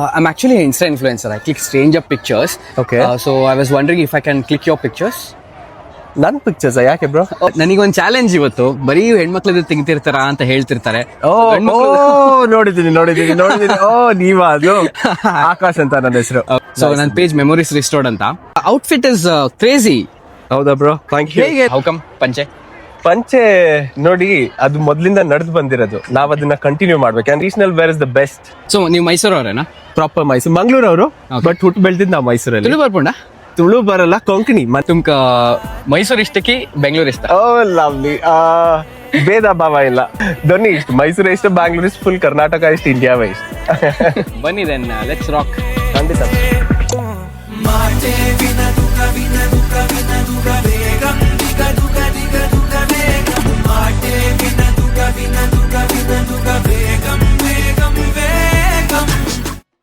I'm actually an Insta influencer. I click stranger pictures. Okay. So I was wondering if I can click your pictures. ನನ್ pictures ಯಾಕೆ bro? ನನಗೊಂದು challenge ಇವತ್ತು. ಬರೀ ಹೆಣ್ಮಕ್ಳದ್ದು ತೆಗಿತಿರ್ತಾರ ಅಂತ ಹೇಳ್ತಿರ್ತಾರೆ. ನೋಡಿದೀನಿ. ಓ ನೀವಾ ಅದು? ಆಕಾಶ್ ಅಂತ ನನ್ನ ಹೆಸರು. ಸೊ ನನ್ನ ಪೇಜ್ ಮೆಮೊರೀಸ್ ರಿಸ್ಟೋರ್ಡ್ ಅಂತ. Outfit is crazy. ಹೌದಾ ಬ್ರೋ? Thank you. ಹೇಗೆ? ಹೌ ಕಮ್ ಪಂಚೆ ನೋಡಿ, ಅದು ಮೊದ್ಲಿಂದ ನಡೆದು ಬಂದಿರೋದು. ನಾವ್ ಅದನ್ನ ಕಂಟಿನ್ಯೂ ಮಾಡ್ಬೇಕು. And regional where is the best. So ನೀವು ಮೈಸೂರವರೇನಾ? ಪ್ರಾಪರ್ ಮೈಸೂರು, ಮಂಗಳೂರು ಅವರು. ಬಟ್ ಹುಟ್ಟು ಬೆಳೆದಿದ್ದು ನಾವು ಮೈಸೂರಲ್ಲಿ. ತುಳು ಬರ್ಪುಂಡ? ತುಳು ಬರಲ್ಲ, ಕೊಂಕಣಿ. ತುಮ್ಕ ಮೈಸೂರು ಇಷ್ಟಕ್ಕೆ ಬೆಂಗಳೂರು ಇಷ್ಟ? ಓ ಲವ್ಲಿ. ಭೇದ ಭಾವ ಇಲ್ಲ. ಧ್ವನಿ ಇಷ್ಟ, ಮೈಸೂರು ಇಷ್ಟ, ಬ್ಯಾಂಗ್ಳೂರ್ ಇಷ್ಟ, ಫುಲ್ ಕರ್ನಾಟಕ ಇಷ್ಟ, ಇಂಡಿಯಾವೇ ಇಷ್ಟ. ಬನ್ನಿ ದೆನ್ ಲೆಟ್ಸ್ ರಾಕ್. ಖಂಡಿತ. Mate, vina, duga, vega.